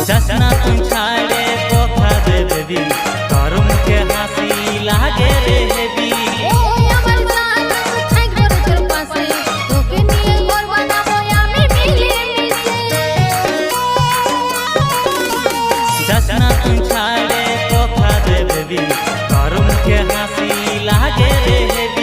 जसना तुम छाड़े कोथा दे बेबी तोर मुखे हासी लागे रे हेबी ओ আমার জান ছাই ঘর তোর পাশে তোকে নিয়ে ঘর বানাবো আমি মিলে মিশে जसना तुम छाड़े कोथा दे बेबी तोर मुखे हासी लागे रे हेबी